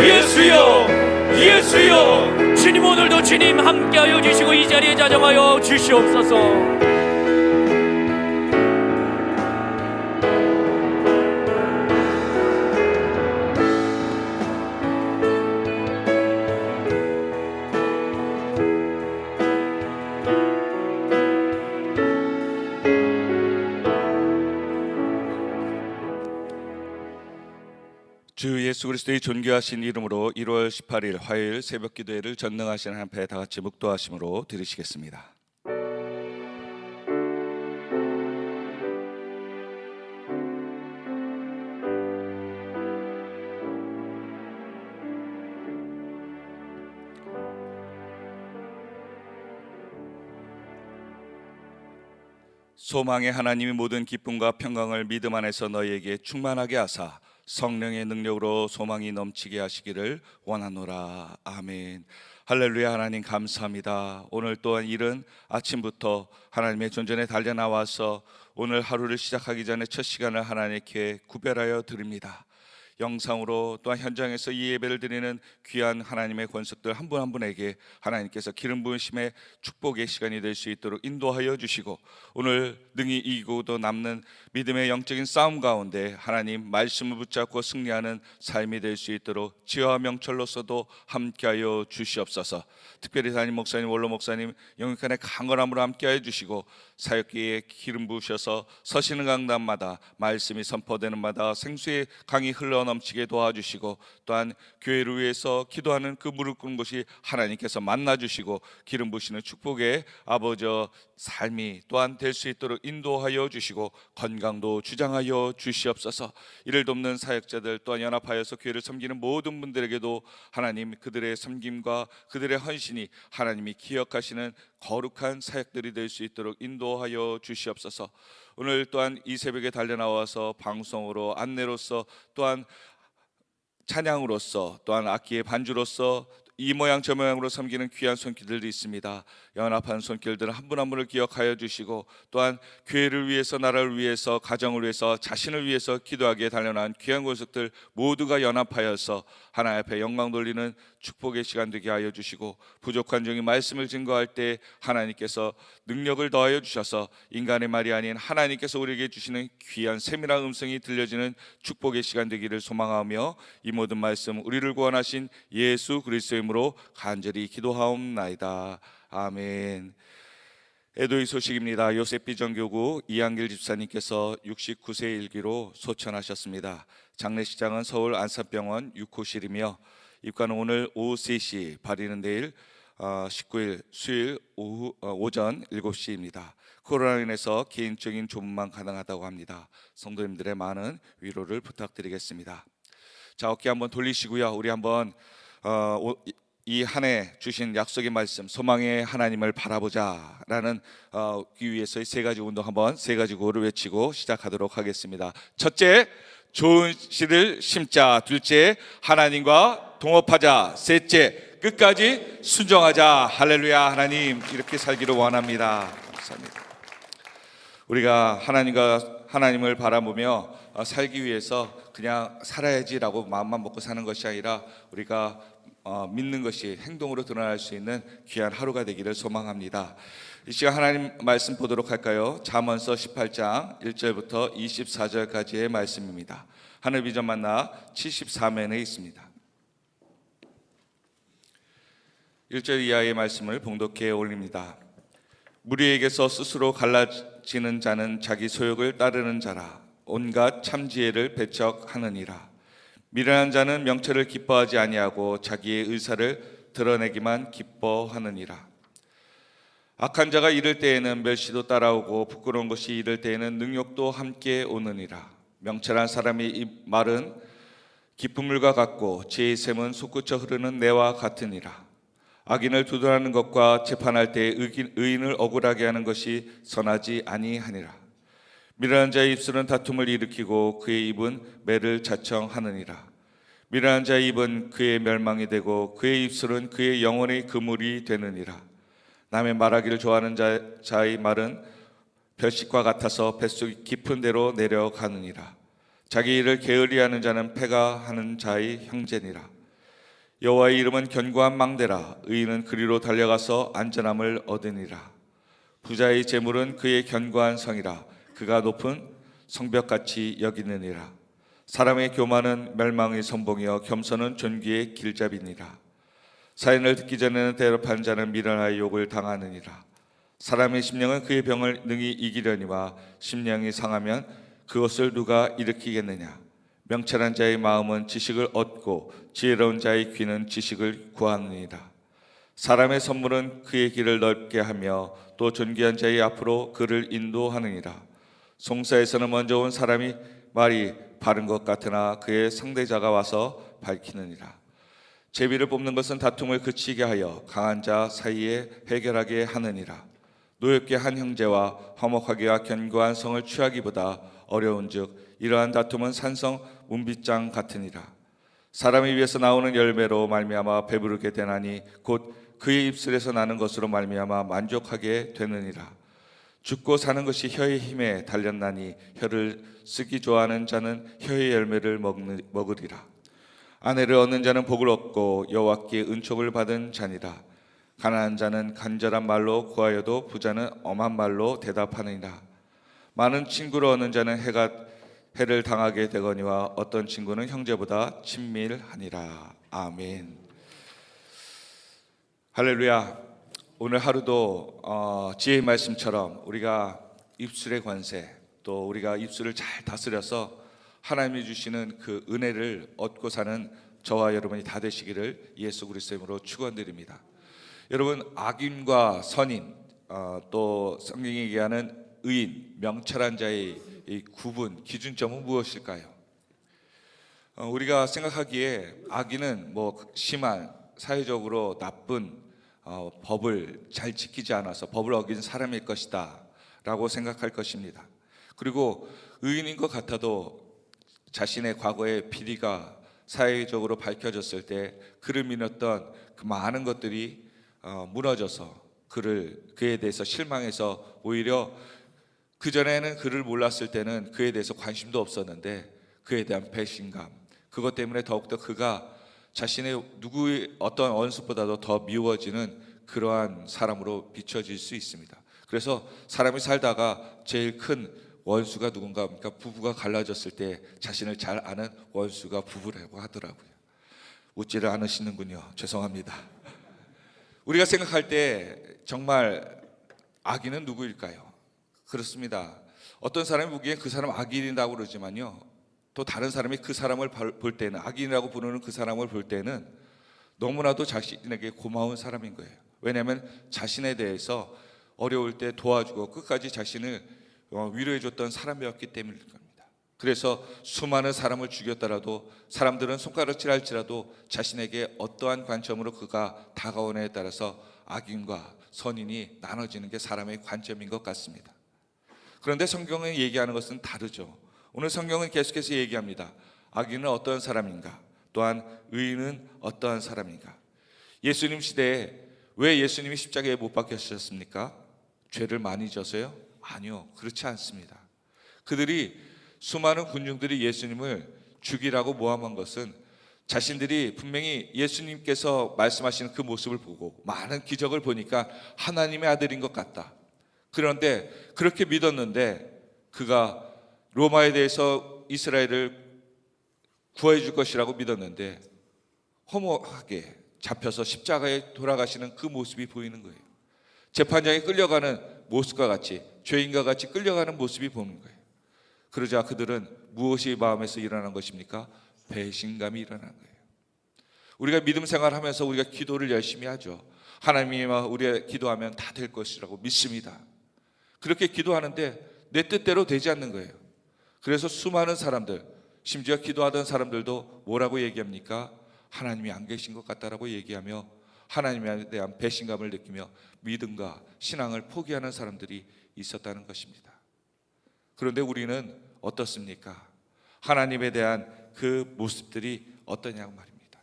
예수여, 예수여. 주님, 오늘도 주님 함께하여 주시고 이 자리에 자정하여 주시옵소서. 주 예수 그리스도의 존귀하신 이름으로 1월 18일 화요일 새벽 기도회를 전능하신 한패 다 같이 묵도하심으로 드리시겠습니다. 소망의 하나님이 모든 기쁨과 평강을 믿음 안에서 너희에게 충만하게 하사 성령의 능력으로 소망이 넘치게 하시기를 원하노라. 아멘. 할렐루야. 하나님 감사합니다. 오늘 또한 이른 아침부터 하나님의 존전에 달려나와서 오늘 하루를 시작하기 전에 첫 시간을 하나님께 구별하여 드립니다. 영상으로 또한 현장에서 이 예배를 드리는 귀한 하나님의 권속들 한 분 한 분에게 하나님께서 기름 부으심의 축복의 시간이 될 수 있도록 인도하여 주시고, 오늘 능히 이기고도 남는 믿음의 영적인 싸움 가운데 하나님 말씀을 붙잡고 승리하는 삶이 될 수 있도록 지혜와 명철로서도 함께하여 주시옵소서. 특별히 담임 목사님, 원로 목사님 영육간의 강건함으로 함께하여 주시고, 사역기에 기름 부으셔서 서시는 강단마다 말씀이 선포되는 마다 생수의 강이 흘러 넘치게 도와주시고, 또한 교회를 위해서 기도하는 그 무릎 꿇는 곳이 하나님께서 만나주시고 기름 부으시는 축복의 아버지 삶이 또한 될 수 있도록 인도하여 주시고 건강도 주장하여 주시옵소서. 이를 돕는 사역자들 또한 연합하여서 교회를 섬기는 모든 분들에게도 하나님 그들의 섬김과 그들의 헌신이 하나님이 기억하시는 거룩한 사역들이 될 수 있도록 인도하여 주시옵소서. 오늘 또한 이 새벽에 달려나와서 방송으로 안내로서 또한 찬양으로서 또한 악기의 반주로서 이 모양 저 모양으로 섬기는 귀한 손길들이 있습니다. 연합한 손길들 한 분 한 분을 기억하여 주시고, 또한 교회를 위해서, 나라를 위해서, 가정을 위해서, 자신을 위해서 기도하기에 달려난 귀한 권속들 모두가 연합하여서 하나님 앞에 영광 돌리는 축복의 시간 되게 하여 주시고, 부족한 종이 말씀을 증거할 때 하나님께서 능력을 더하여 주셔서 인간의 말이 아닌 하나님께서 우리에게 주시는 귀한 세밀한 음성이 들려지는 축복의 시간 되기를 소망하며, 이 모든 말씀 우리를 구원하신 예수 그리스도의 이름으로 간절히 기도하옵나이다. 아멘. 애도의 소식입니다. 요셉 비전교구 이한길 집사님께서 69세 일기로 소천하셨습니다. 장례식장은 서울 안산병원 6호실이며 입가는 오늘 오후 3시, 발인은 내일 19일 수요일 오전 7시입니다. 코로나로 인해서 개인적인 조문만 가능하다고 합니다. 성도님들의 많은 위로를 부탁드리겠습니다. 자, 어깨 한번 돌리시고요. 우리 한번 이 한 해 주신 약속의 말씀, 소망의 하나님을 바라보자라는 기 위해서의 세 가지 운동 한번 세 가지 구호를 외치고 시작하도록 하겠습니다. 첫째, 좋은 씨를 심자. 둘째, 하나님과 동업하자. 셋째, 끝까지 순종하자. 할렐루야. 하나님, 이렇게 살기를 원합니다. 감사합니다. 우리가 하나님을 바라보며 살기 위해서 그냥 살아야지라고 마음만 먹고 사는 것이 아니라 우리가 믿는 것이 행동으로 드러날 수 있는 귀한 하루가 되기를 소망합니다. 이 시간 하나님 말씀 보도록 할까요? 잠언서 18장 1절부터 24절까지의 말씀입니다. 하늘 비전 만나 74면에 있습니다. 1절 이하의 말씀을 봉독해 올립니다. 무리에게서 스스로 갈라지는 자는 자기 소욕을 따르는 자라. 온갖 참지혜를 배척하느니라. 미련한 자는 명철을 기뻐하지 아니하고 자기의 의사를 드러내기만 기뻐하느니라. 악한 자가 이를 때에는 멸시도 따라오고 부끄러운 것이 이를 때에는 능욕도 함께 오느니라. 명철한 사람의 이 말은 깊은 물과 같고 지혜의 샘은 솟구쳐 흐르는 내와 같으니라. 악인을 두둔하는 것과 재판할 때 의인을 억울하게 하는 것이 선하지 아니하니라. 미련한 자의 입술은 다툼을 일으키고 그의 입은 매를 자청하느니라. 미련한 자의 입은 그의 멸망이 되고 그의 입술은 그의 영혼의 그물이 되느니라. 남의 말하기를 좋아하는 자의 말은 별식과 같아서 뱃속 깊은 데로 내려가느니라. 자기 일을 게을리하는 자는 패가 하는 자의 형제니라. 여호와의 이름은 견고한 망대라. 의인은 그리로 달려가서 안전함을 얻으니라. 부자의 재물은 그의 견고한 성이라. 그가 높은 성벽같이 여기느니라. 사람의 교만은 멸망의 선봉이여 겸손은 존귀의 길잡이니라. 사인을 듣기 전에는 대답하는 자는 미련하여 욕을 당하느니라. 사람의 심령은 그의 병을 능히 이기려니와 심령이 상하면 그것을 누가 일으키겠느냐. 명철한 자의 마음은 지식을 얻고 지혜로운 자의 귀는 지식을 구하느니라. 사람의 선물은 그의 길을 넓게 하며 또 존귀한 자의 앞으로 그를 인도하느니라. 송사에서는 먼저 온 사람이 말이 바른 것 같으나 그의 상대자가 와서 밝히느니라. 제비를 뽑는 것은 다툼을 그치게 하여 강한 자 사이에 해결하게 하느니라. 노엽게 한 형제와 화목하게와 견고한 성을 취하기보다 어려운즉 이러한 다툼은 산성 문빗장 같으니라. 사람의 입에서 나오는 열매로 말미암아 배부르게 되나니 곧 그의 입술에서 나는 것으로 말미암아 만족하게 되느니라. 죽고 사는 것이 혀의 힘에 달렸나니 혀를 쓰기 좋아하는 자는 혀의 열매를 먹으리라. 아내를 얻는 자는 복을 얻고 여호와께 은총을 받은 자니라. 가난한 자는 간절한 말로 구하여도 부자는 엄한 말로 대답하느니라. 많은 친구를 얻는 자는 해를 당하게 되거니와 어떤 친구는 형제보다 친밀하니라. 아멘. 할렐루야. 오늘 하루도 지혜의 말씀처럼 우리가 입술의 권세, 또 우리가 입술을 잘 다스려서 하나님이 주시는 그 은혜를 얻고 사는 저와 여러분이 다 되시기를 예수 그리스도의 이름으로 축원드립니다. 여러분, 악인과 선인, 또 성경이 얘기하는 의인, 명철한 자의 이 구분, 기준점은 무엇일까요? 우리가 생각하기에 악인은 심한 사회적으로 나쁜 법을 잘 지키지 않아서 법을 어긴 사람일 것이다 라고 생각할 것입니다. 그리고 의인인 것 같아도 자신의 과거의 비리가 사회적으로 밝혀졌을 때 그를 믿었던 그 많은 것들이 무너져서 그에 대해서 실망해서 오히려 그전에는 그를 몰랐을 때는 그에 대해서 관심도 없었는데 그에 대한 배신감, 그것 때문에 더욱더 그가 자신의 누구의 어떤 원수보다도 더 미워지는 그러한 사람으로 비춰질 수 있습니다. 그래서 사람이 살다가 제일 큰 원수가 누군가 합니까? 부부가 갈라졌을 때 자신을 잘 아는 원수가 부부라고 하더라고요. 웃지를 않으시는군요. 죄송합니다. 우리가 생각할 때 정말 악인은 누구일까요? 그렇습니다. 어떤 사람이 보기엔 그 사람 악인이라고 그러지만요, 또 다른 사람이 그 사람을 볼 때는, 악인이라고 부르는 그 사람을 볼 때는 너무나도 자신에게 고마운 사람인 거예요. 왜냐하면 자신에 대해서 어려울 때 도와주고 끝까지 자신을 위로해줬던 사람이었기 때문일 겁니다. 그래서 수많은 사람을 죽였더라도 사람들은 손가락질할지라도 자신에게 어떠한 관점으로 그가 다가오느냐에 따라서 악인과 선인이 나눠지는 게 사람의 관점인 것 같습니다. 그런데 성경이 얘기하는 것은 다르죠. 오늘 성경은 계속해서 얘기합니다. 악인은 어떠한 사람인가? 또한 의인은 어떠한 사람인가? 예수님 시대에 왜 예수님이 십자가에 못 박히셨습니까? 죄를 많이 져서요? 아니요, 그렇지 않습니다. 그들이, 수많은 군중들이 예수님을 죽이라고 모함한 것은 자신들이 분명히 예수님께서 말씀하시는 그 모습을 보고 많은 기적을 보니까 하나님의 아들인 것 같다. 그런데 그렇게 믿었는데 그가 로마에 대해서 이스라엘을 구해 줄 것이라고 믿었는데 허무하게 잡혀서 십자가에 돌아가시는 그 모습이 보이는 거예요. 재판장에 끌려가는 모습과 같이, 죄인과 같이 끌려가는 모습이 보이는 거예요. 그러자 그들은 무엇이 마음에서 일어난 것입니까? 배신감이 일어난 거예요. 우리가 믿음 생활하면서 우리가 기도를 열심히 하죠. 하나님이 우리가 기도하면 다 될 것이라고 믿습니다. 그렇게 기도하는데 내 뜻대로 되지 않는 거예요. 그래서 수많은 사람들, 심지어 기도하던 사람들도 뭐라고 얘기합니까? 하나님이 안 계신 것 같다라고 얘기하며 하나님에 대한 배신감을 느끼며 믿음과 신앙을 포기하는 사람들이 있었다는 것입니다. 그런데 우리는 어떻습니까? 하나님에 대한 그 모습들이 어떠냐고 말입니다.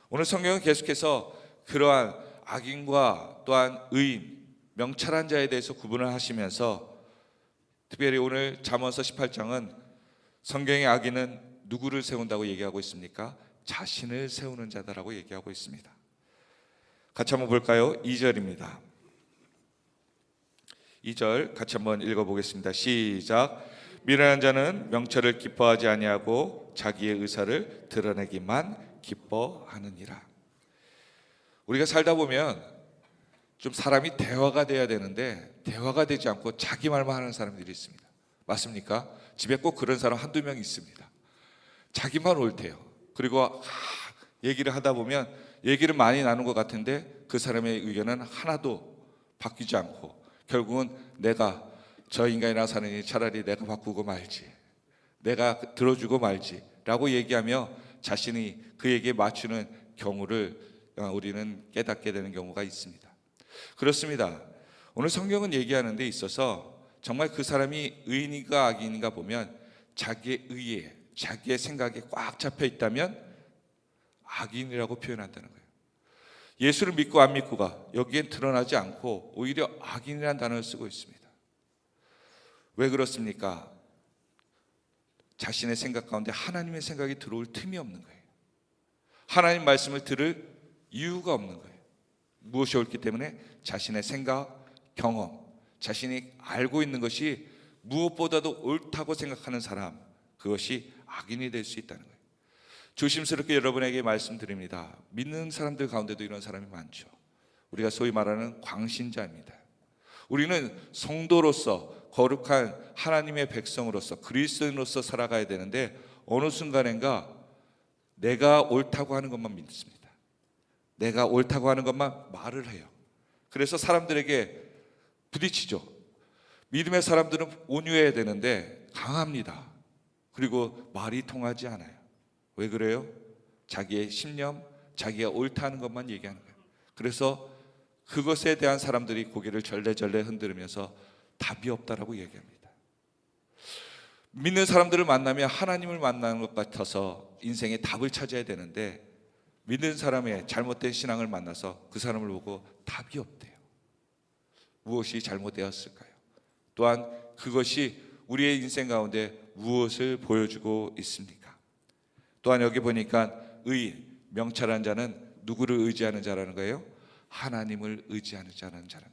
오늘 성경은 계속해서 그러한 악인과 또한 의인, 명철한 자에 대해서 구분을 하시면서 특별히 오늘 잠언서 18장은 성경의 악인은 누구를 세운다고 얘기하고 있습니까? 자신을 세우는 자다라고 얘기하고 있습니다. 같이 한번 볼까요? 2절입니다. 2절 같이 한번 읽어보겠습니다. 시작. 미련한 자는 명철을 기뻐하지 아니하고 자기의 의사를 드러내기만 기뻐하느니라. 우리가 살다 보면 좀 사람이 대화가 돼야 되는데 대화가 되지 않고 자기 말만 하는 사람들이 있습니다. 맞습니까? 집에 꼭 그런 사람 한두 명 있습니다. 자기만 옳대요. 그리고 얘기를 하다 보면 얘기를 많이 나눈 것 같은데 그 사람의 의견은 하나도 바뀌지 않고 결국은 내가 저 인간이랑 사느니 차라리 내가 바꾸고 말지, 내가 들어주고 말지 라고 얘기하며 자신이 그 얘기에 맞추는 경우를 우리는 깨닫게 되는 경우가 있습니다. 그렇습니다. 오늘 성경은 얘기하는 데 있어서 정말 그 사람이 의인인가 악인인가 보면 자기의 의에, 자기의 생각에 꽉 잡혀 있다면 악인이라고 표현한다는 거예요. 예수를 믿고 안 믿고가 여기엔 드러나지 않고 오히려 악인이라는 단어를 쓰고 있습니다. 왜 그렇습니까? 자신의 생각 가운데 하나님의 생각이 들어올 틈이 없는 거예요. 하나님 말씀을 들을 이유가 없는 거예요. 무엇이 옳기 때문에 자신의 생각, 경험, 자신이 알고 있는 것이 무엇보다도 옳다고 생각하는 사람, 그것이 악인이 될 수 있다는 거예요. 조심스럽게 여러분에게 말씀드립니다. 믿는 사람들 가운데도 이런 사람이 많죠. 우리가 소위 말하는 광신자입니다. 우리는 성도로서 거룩한 하나님의 백성으로서 그리스도인으로서 살아가야 되는데 어느 순간인가 내가 옳다고 하는 것만 믿습니다. 내가 옳다고 하는 것만 말을 해요. 그래서 사람들에게 부딪히죠. 믿음의 사람들은 온유해야 되는데 강합니다. 그리고 말이 통하지 않아요. 왜 그래요? 자기의 신념, 자기가 옳다는 것만 얘기하는 거예요. 그래서 그것에 대한 사람들이 고개를 절레절레 흔들면서 답이 없다라고 얘기합니다. 믿는 사람들을 만나면 하나님을 만나는 것 같아서 인생의 답을 찾아야 되는데 믿는 사람의 잘못된 신앙을 만나서 그 사람을 보고 답이 없대요. 무엇이 잘못되었을까요? 또한 그것이 우리의 인생 가운데 무엇을 보여주고 있습니까? 또한 여기 보니까 의인, 명철한 자는 누구를 의지하는 자라는 거예요? 하나님을 의지하는 자라는 거예요.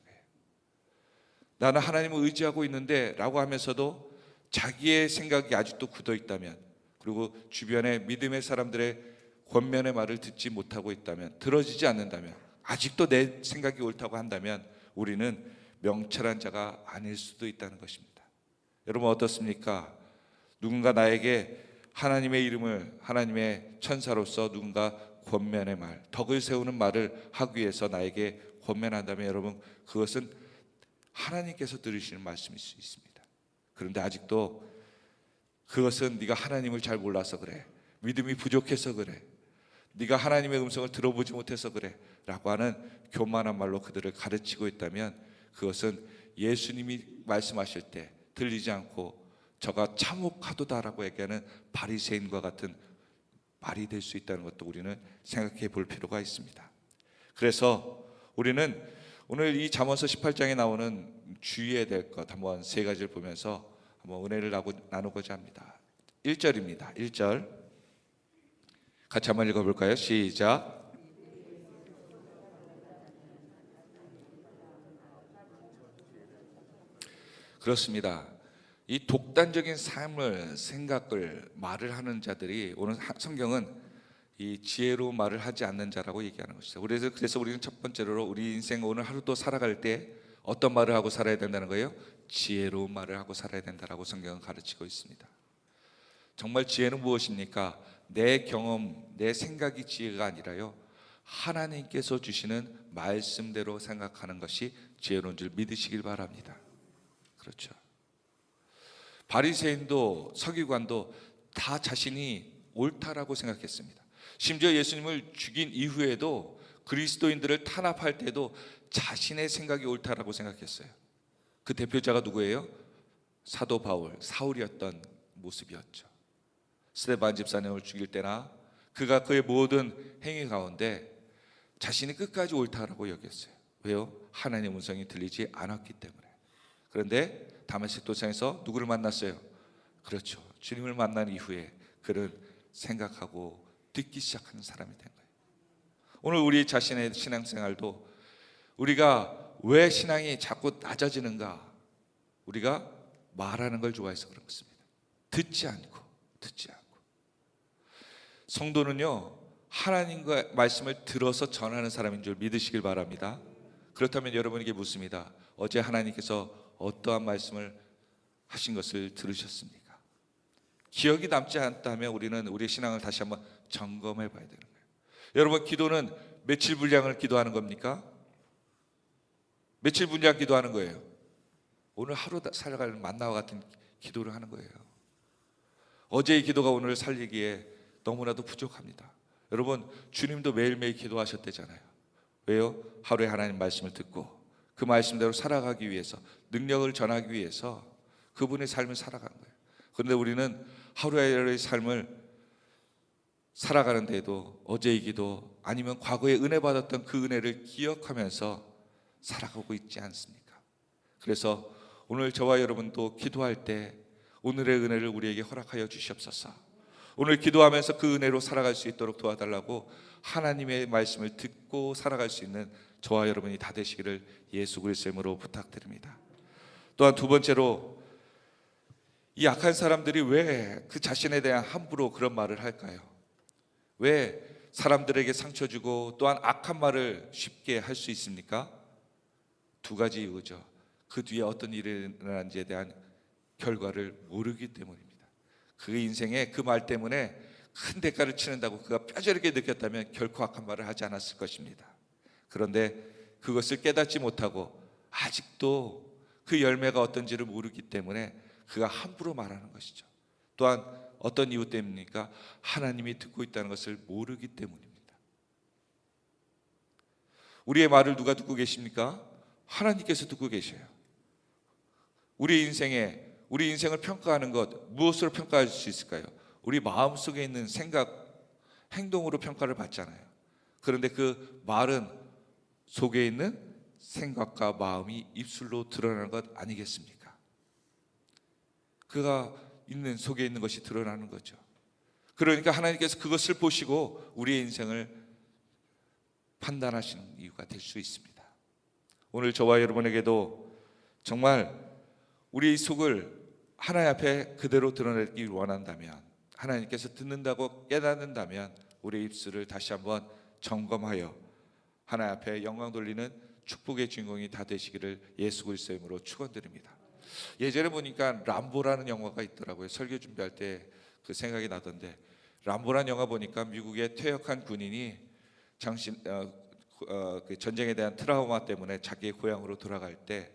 나는 하나님을 의지하고 있는데 라고 하면서도 자기의 생각이 아직도 굳어 있다면, 그리고 주변의 믿음의 사람들의 권면의 말을 듣지 못하고 있다면, 들어지지 않는다면, 아직도 내 생각이 옳다고 한다면 우리는 명철한 자가 아닐 수도 있다는 것입니다. 여러분 어떻습니까? 누군가 나에게 하나님의 이름을, 하나님의 천사로서 누군가 권면의 말, 덕을 세우는 말을 하기 위해서 나에게 권면한다면 여러분 그것은 하나님께서 들으시는 말씀일 수 있습니다. 그런데 아직도 그것은 네가 하나님을 잘 몰라서 그래, 믿음이 부족해서 그래, 네가 하나님의 음성을 들어보지 못해서 그래 라고 하는 교만한 말로 그들을 가르치고 있다면 그것은 예수님이 말씀하실 때 들리지 않고 저가 참혹하도다라고 얘기하는 바리새인과 같은 말이 될 수 있다는 것도 우리는 생각해 볼 필요가 있습니다. 그래서 우리는 오늘 이 잠언서 18장에 나오는 주의해야 될 것 한번 세 가지를 보면서 한번 은혜를 나누고자 합니다. 1절입니다. 1절 같이 한번 읽어볼까요? 시작. 그렇습니다. 이 독단적인 삶을, 생각을, 말을 하는 자들이 오늘 성경은 이 지혜로운 말을 하지 않는 자라고 얘기하는 것이죠. 그래서 우리는 첫 번째로 우리 인생 오늘 하루도 살아갈 때 어떤 말을 하고 살아야 된다는 거예요? 지혜로운 말을 하고 살아야 된다라고 성경은 가르치고 있습니다. 정말 지혜는 무엇입니까? 내 경험, 내 생각이 지혜가 아니라요, 하나님께서 주시는 말씀대로 생각하는 것이 지혜로운 줄 믿으시길 바랍니다. 그렇죠. 바리새인도 서기관도 다 자신이 옳다라고 생각했습니다. 심지어 예수님을 죽인 이후에도 그리스도인들을 탄압할 때도 자신의 생각이 옳다라고 생각했어요. 그 대표자가 누구예요? 사도 바울, 사울이었던 모습이었죠. 스데반 집사님을 죽일 때나 그가 그의 모든 행위 가운데 자신이 끝까지 옳다라고 여겼어요. 왜요? 하나님의 음성이 들리지 않았기 때문에. 그런데 다메섹 도상에서 누구를 만났어요? 그렇죠. 주님을 만난 이후에 그를 생각하고 듣기 시작하는 사람이 된 거예요. 오늘 우리 자신의 신앙생활도 우리가 왜 신앙이 자꾸 낮아지는가? 우리가 말하는 걸 좋아해서 그런 것입니다. 듣지 않고. 성도는요, 하나님과 말씀을 들어서 전하는 사람인 줄 믿으시길 바랍니다. 그렇다면 여러분에게 묻습니다. 어제 하나님께서 어떠한 말씀을 하신 것을 들으셨습니까? 기억이 남지 않다면 우리는 우리의 신앙을 다시 한번 점검해 봐야 되는 거예요. 여러분, 기도는 며칠 분량을 기도하는 겁니까? 며칠 분량 기도하는 거예요? 오늘 하루 살아갈 만나와 같은 기도를 하는 거예요. 어제의 기도가 오늘을 살리기에 너무나도 부족합니다. 여러분, 주님도 매일매일 기도하셨대잖아요. 왜요? 하루에 하나님 말씀을 듣고 그 말씀대로 살아가기 위해서, 능력을 전하기 위해서 그분의 삶을 살아간 거예요. 그런데 우리는 하루의 삶을 살아가는 데에도 어제의 기도 아니면 과거에 은혜 받았던 그 은혜를 기억하면서 살아가고 있지 않습니까? 그래서 오늘 저와 여러분도 기도할 때 오늘의 은혜를 우리에게 허락하여 주시옵소서. 오늘 기도하면서 그 은혜로 살아갈 수 있도록 도와달라고 하나님의 말씀을 듣고 살아갈 수 있는 저와 여러분이 다 되시기를 예수 그리스도의 이름으로 부탁드립니다. 또한 두 번째로, 이 악한 사람들이 왜 그 자신에 대한 함부로 그런 말을 할까요? 왜 사람들에게 상처 주고 또한 악한 말을 쉽게 할 수 있습니까? 두 가지 이유죠. 그 뒤에 어떤 일이 일어난지에 대한 결과를 모르기 때문입니다. 그 인생에 그 말 때문에 큰 대가를 치른다고 그가 뼈저리게 느꼈다면 결코 악한 말을 하지 않았을 것입니다. 그런데 그것을 깨닫지 못하고 아직도 그 열매가 어떤지를 모르기 때문에 그가 함부로 말하는 것이죠. 또한 어떤 이유 때문입니까? 하나님이 듣고 있다는 것을 모르기 때문입니다. 우리의 말을 누가 듣고 계십니까? 하나님께서 듣고 계셔요. 우리 인생을 평가하는 것, 무엇으로 평가할 수 있을까요? 우리 마음속에 있는 생각, 행동으로 평가를 받잖아요. 그런데 그 말은 속에 있는 생각과 마음이 입술로 드러나는 것 아니겠습니까? 그가 있는 속에 있는 것이 드러나는 거죠. 그러니까 하나님께서 그것을 보시고 우리의 인생을 판단하시는 이유가 될 수 있습니다. 오늘 저와 여러분에게도 정말 우리 속을 하나님 앞에 그대로 드러내기 원한다면, 하나님께서 듣는다고 깨닫는다면 우리의 입술을 다시 한번 점검하여 하나님 앞에 영광 돌리는 축복의 주인공이 다 되시기를 예수 그리스도의 이름으로 축원드립니다. 예전에 보니까 람보라는 영화가 있더라고요. 설교 준비할 때 그 생각이 나던데, 람보라는 영화 보니까 미국의 퇴역한 군인이 그 전쟁에 대한 트라우마 때문에 자기의 고향으로 돌아갈 때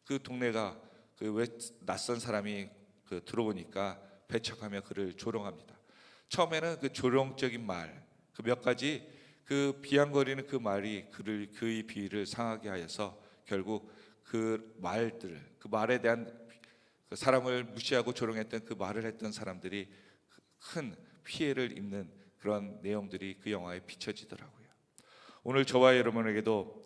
그 동네가 왜 낯선 사람이 들어오니까 배척하며 그를 조롱합니다. 처음에는 그 조롱적인 말, 그 몇 가지 그 비양거리는 그 말이 그의 비위를 상하게 하여서 결국 그 말에 대한 그 사람을 무시하고 조롱했던 그 말을 했던 사람들이 큰 피해를 입는 그런 내용들이 그 영화에 비춰지더라고요. 오늘 저와 여러분에게도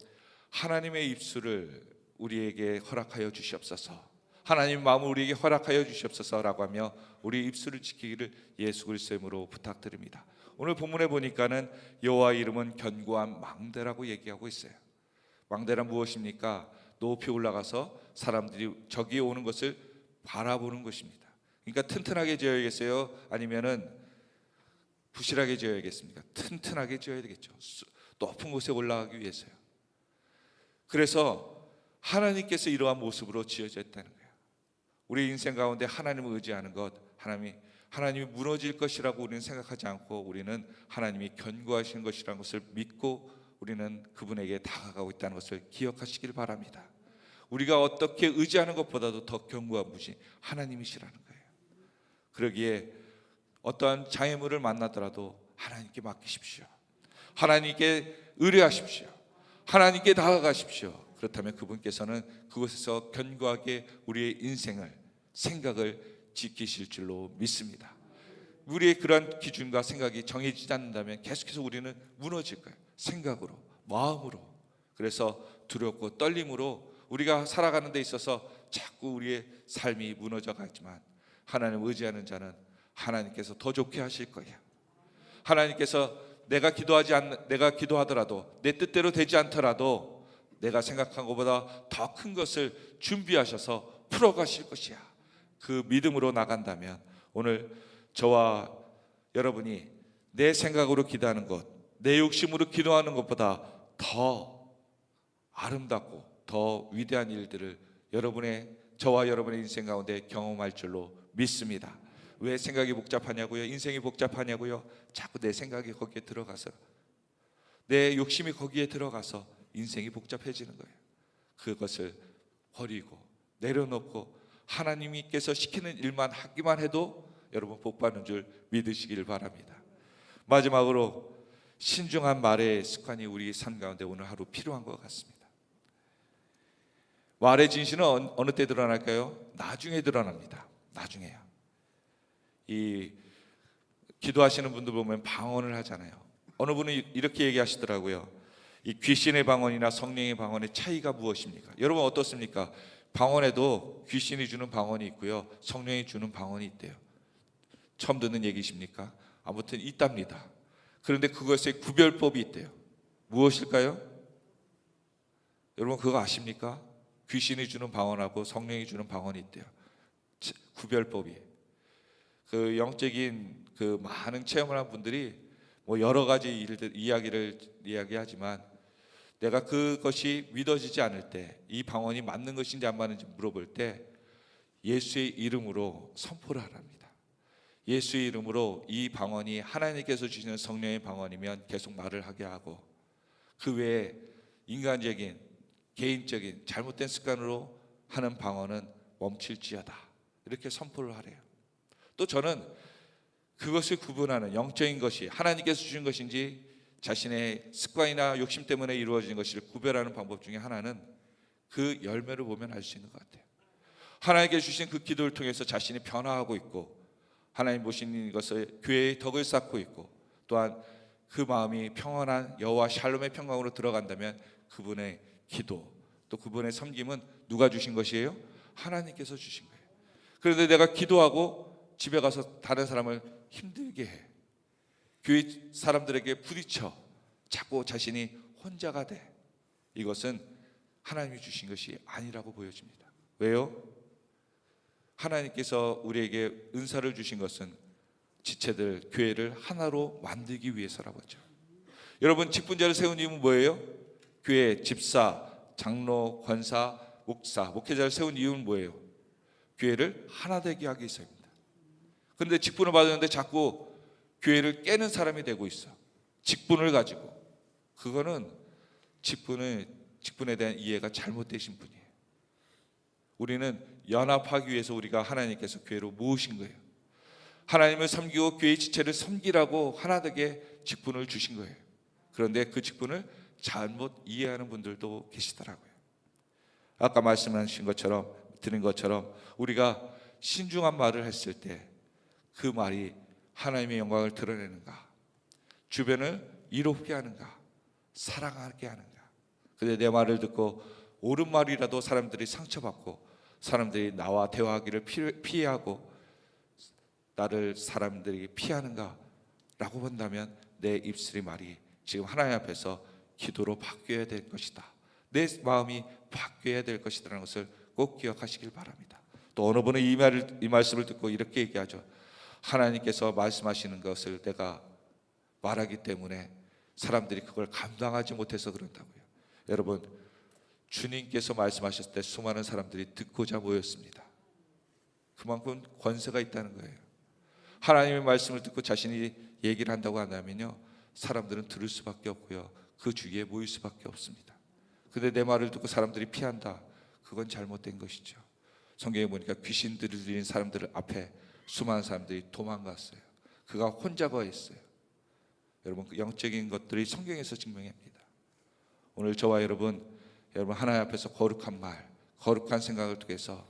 하나님의 입술을 우리에게 허락하여 주시옵소서, 하나님 마음을 우리에게 허락하여 주시옵소서라고 하며 우리 입술을 지키기를 예수 그리스도의 이름으로 부탁드립니다. 오늘 본문에 보니까는 여호와의 이름은 견고한 망대라고 얘기하고 있어요. 망대란 무엇입니까? 높이 올라가서 사람들이 저기 오는 것을 바라보는 것입니다. 그러니까 튼튼하게 지어야겠어요? 아니면은 부실하게 지어야겠습니까? 튼튼하게 지어야 되겠죠. 높은 곳에 올라가기 위해서요. 그래서 하나님께서 이러한 모습으로 지어졌다는 거예요. 우리 인생 가운데 하나님을 의지하는 것, 하나님이 무너질 것이라고 우리는 생각하지 않고 우리는 하나님이 견고하신 것이라는 것을 믿고 우리는 그분에게 다가가고 있다는 것을 기억하시길 바랍니다. 우리가 어떻게 의지하는 것보다도 더 견고한 분이 하나님이시라는 거예요. 그러기에 어떠한 장애물을 만나더라도 하나님께 맡기십시오. 하나님께 의뢰하십시오. 하나님께 다가가십시오. 그렇다면 그분께서는 그곳에서 견고하게 우리의 인생을, 생각을 지키실 줄로 믿습니다. 우리의 그러한 기준과 생각이 정해지지 않는다면 계속해서 우리는 무너질 거예요. 생각으로, 마음으로. 그래서 두렵고 떨림으로 우리가 살아가는 데 있어서 자꾸 우리의 삶이 무너져 가지만 하나님 의지하는 자는 하나님께서 더 좋게 하실 거예요. 하나님께서 내가 기도하더라도 내 뜻대로 되지 않더라도 내가 생각한 것보다 더 큰 것을 준비하셔서 풀어가실 것이야. 그 믿음으로 나간다면 오늘 저와 여러분이 내 생각으로 기도하는 것, 내 욕심으로 기도하는 것보다 더 아름답고 더 위대한 일들을 저와 여러분의 인생 가운데 경험할 줄로 믿습니다. 왜 생각이 복잡하냐고요? 인생이 복잡하냐고요? 자꾸 내 생각이 거기에 들어가서, 내 욕심이 거기에 들어가서 인생이 복잡해지는 거예요. 그것을 버리고 내려놓고 하나님께서 시키는 일만 하기만 해도 여러분 복 받는 줄 믿으시길 바랍니다. 마지막으로 신중한 말의 습관이 우리 삶 가운데 오늘 하루 필요한 것 같습니다. 말의 진실은 어느 때 드러날까요? 나중에 드러납니다. 나중에요. 이 기도하시는 분들 보면 방언을 하잖아요. 어느 분은 이렇게 얘기하시더라고요. 이 귀신의 방언이나 성령의 방언의 차이가 무엇입니까? 여러분 어떻습니까? 방언에도 귀신이 주는 방언이 있고요, 성령이 주는 방언이 있대요. 처음 듣는 얘기십니까? 아무튼 있답니다. 그런데 그것의 구별법이 있대요. 무엇일까요? 여러분 그거 아십니까? 귀신이 주는 방언하고 성령이 주는 방언이 있대요. 구별법이. 그 영적인 그 많은 체험을 한 분들이 뭐 여러 가지 이야기를 이야기하지만 내가 그것이 믿어지지 않을 때, 이 방언이 맞는 것인지 안 맞는지 물어볼 때 예수의 이름으로 선포를 하랍니다. 예수의 이름으로 이 방언이 하나님께서 주시는 성령의 방언이면 계속 말을 하게 하고, 그 외에 인간적인 개인적인 잘못된 습관으로 하는 방언은 멈출지어다, 이렇게 선포를 하래요. 또 저는 그것을 구분하는 영적인 것이 하나님께서 주신 것인지 자신의 습관이나 욕심 때문에 이루어진 것을 구별하는 방법 중에 하나는 그 열매를 보면 알 수 있는 것 같아요. 하나님께 주신 그 기도를 통해서 자신이 변화하고 있고, 하나님 보시는 것을 교회의 덕을 쌓고 있고, 또한 그 마음이 평안한 여호와 샬롬의 평강으로 들어간다면 그분의 기도, 또 그분의 섬김은 누가 주신 것이에요? 하나님께서 주신 거예요. 그런데 내가 기도하고 집에 가서 다른 사람을 힘들게 해, 교회 사람들에게 부딪혀, 자꾸 자신이 혼자가 돼. 이것은 하나님이 주신 것이 아니라고 보여집니다. 왜요? 하나님께서 우리에게 은사를 주신 것은 지체들, 교회를 하나로 만들기 위해서라고 하죠. 여러분 직분자를 세운 이유는 뭐예요? 교회 집사, 장로, 권사, 목사, 목회자를 세운 이유는 뭐예요? 교회를 하나 되게 하기 위해서입니다. 그런데 직분을 받았는데 자꾸 교회를 깨는 사람이 되고 있어. 직분을 가지고. 그거는 직분에 대한 이해가 잘못되신 분이에요. 우리는 연합하기 위해서 우리가 하나님께서 교회로 모으신 거예요. 하나님을 섬기고 교회 지체를 섬기라고 하나되게 직분을 주신 거예요. 그런데 그 직분을 잘못 이해하는 분들도 계시더라고요. 아까 말씀하신 것처럼, 드린 것처럼 우리가 신중한 말을 했을 때 그 말이 하나님의 영광을 드러내는가, 주변을 이롭게 하는가, 사랑하게 하는가. 근데 내 말을 듣고 옳은 말이라도 사람들이 상처받고, 사람들이 나와 대화하기를 피하고 나를 사람들이 피하는가 라고 본다면 내 입술의 말이 지금 하나님 앞에서 기도로 바뀌어야 될 것이다, 내 마음이 바뀌어야 될 것이라는 것을 꼭 기억하시길 바랍니다. 또 어느 분은 이 말씀을 듣고 이렇게 얘기하죠. 하나님께서 말씀하시는 것을 내가 말하기 때문에 사람들이 그걸 감당하지 못해서 그런다고요. 여러분, 주님께서 말씀하셨을 때 수많은 사람들이 듣고자 모였습니다. 그만큼 권세가 있다는 거예요. 하나님의 말씀을 듣고 자신이 얘기를 한다고 한다면요, 사람들은 들을 수밖에 없고요, 그 주위에 모일 수밖에 없습니다. 근데 내 말을 듣고 사람들이 피한다, 그건 잘못된 것이죠. 성경에 보니까 귀신 들린 사람들 앞에 수많은 사람들이 도망갔어요. 그가 혼자 거했어요. 여러분, 그 영적인 것들이 성경에서 증명합니다. 오늘 저와 여러분 하나님 앞에서 거룩한 말, 거룩한 생각을 통해서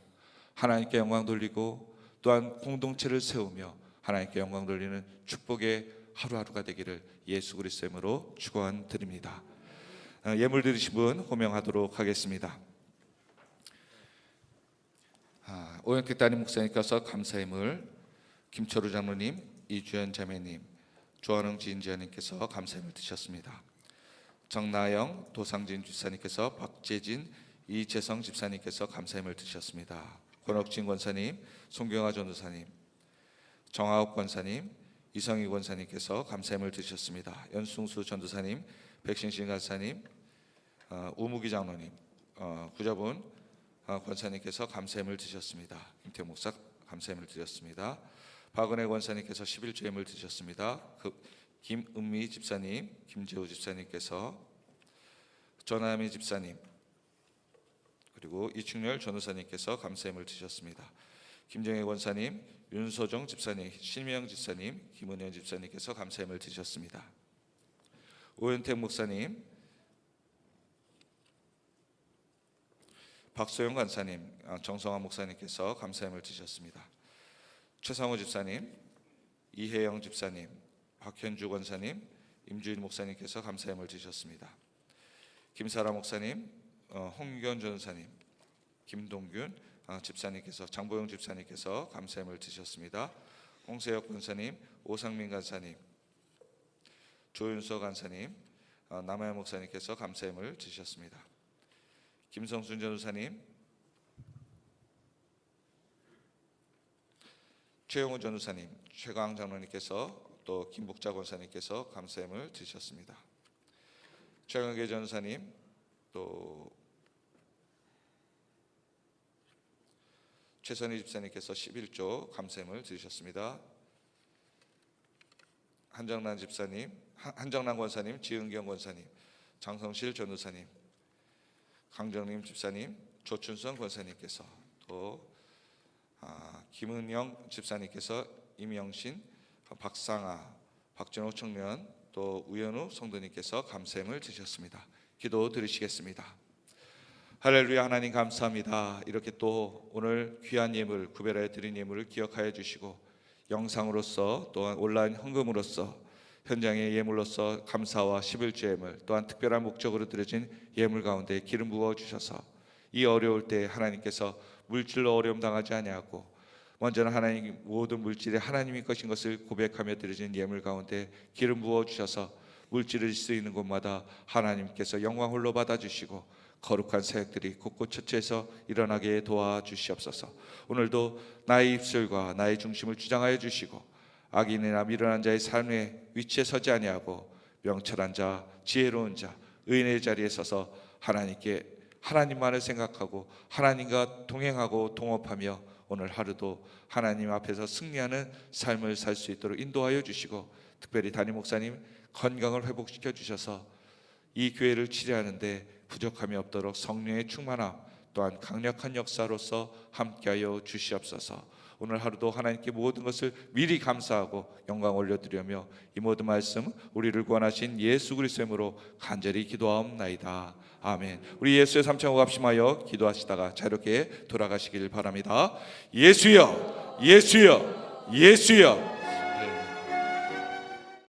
하나님께 영광 돌리고, 또한 공동체를 세우며 하나님께 영광 돌리는 축복의 하루하루가 되기를 예수 그리스도의 이름으로 축원드립니다. 예물 드리신 분 호명하도록 하겠습니다. 오영택 담임 목사님께서 감사의 물, 김철우 장로님, 이주연 자매님, 조한웅 지인지아님께서 감사함을 드셨습니다. 정나영 도상진 집사님께서, 박재진 이재성 집사님께서 감사함을 드셨습니다. 권옥진 권사님, 송경화 전도사님, 정하옥 권사님, 이성희 권사님께서 감사함을 드셨습니다. 연승수 전도사님, 백신신 권사님, 우무기 장로님, 구자분 권사님께서 감사함을 드셨습니다. 김태 목사 감사함을 드렸습니다. 박은혜 권사님께서 11조임을 드셨습니다. 김은미 집사님, 김재우 집사님께서, 전하미 집사님, 그리고 이충렬 전도사님께서 감사함을 드셨습니다. 김정혜 권사님, 윤소정 집사님, 신명 집사님, 김은현 집사님께서 감사함을 드셨습니다. 오현택 목사님, 박소영 권사님, 정성환 목사님께서 감사함을 드셨습니다. 최상호 집사님, 이혜영 집사님, 박현주 권사님, 임주일 목사님께서 감사함을 드셨습니다. 김사라 목사님, 홍규현 전사님, 김동균 집사님께서, 장보영 집사님께서 감사함을 드셨습니다. 홍세혁 권사님, 오상민 간사님, 조윤서 간사님, 남아야 목사님께서 감사함을 드셨습니다. 김성순 전도사님, 최영우 전도사님, 최강 장로님께서, 또 김복자 권사님께서 감사함을 드셨습니다. 최강계 전도사님, 또 최선희 집사님께서 11조 감사함을 드리셨습니다. 한정란 집사님, 한정란 권사님, 지은경 권사님, 장성실 전도사님, 강정림 집사님, 조춘선 권사님께서, 또 김은영 집사님께서, 임영신, 박상아, 박준호 청년, 또 우연우 성도님께서 감사함을 드리셨습니다. 기도 드리시겠습니다. 할렐루야. 하나님 감사합니다. 이렇게 또 오늘 귀한 예물, 구별하여 드린 예물을 기억하여 주시고, 영상으로서 또한 온라인 헌금으로서 현장의 예물로서 감사와 11조 예물, 또한 특별한 목적으로 드려진 예물 가운데 기름 부어 주셔서 이 어려울 때 하나님께서 물질로 어려움 당하지 아니하고, 먼저는 하나님 모든 물질이 하나님의 것인 것을 고백하며 드려진 예물 가운데 기름 부어 주셔서 물질을 수 있는 곳마다 하나님께서 영광 홀로 받아주시고 거룩한 사역들이 곳곳 처처에서 일어나게 도와주시옵소서. 오늘도 나의 입술과 나의 중심을 주장하여 주시고, 악인이나 미련한 자의 삶의 위치에 서지 아니하고 명철한 자, 지혜로운 자, 의인의 자리에 서서 하나님만을 생각하고 하나님과 동행하고 동업하며 오늘 하루도 하나님 앞에서 승리하는 삶을 살 수 있도록 인도하여 주시고, 특별히 담임 목사님 건강을 회복시켜 주셔서 이 교회를 치료하는데 부족함이 없도록 성령의 충만함, 또한 강력한 역사로서 함께하여 주시옵소서. 오늘 하루도 하나님께 모든 것을 미리 감사하고 영광 올려드리며 이 모든 말씀 우리를 구원하신 예수 그리스도의 이름으로 간절히 기도하옵나이다. 아멘. 우리 예수의 삼창호 합심하여 기도하시다가 자유롭게 돌아가시길 바랍니다. 예수여, 예수여, 예수여.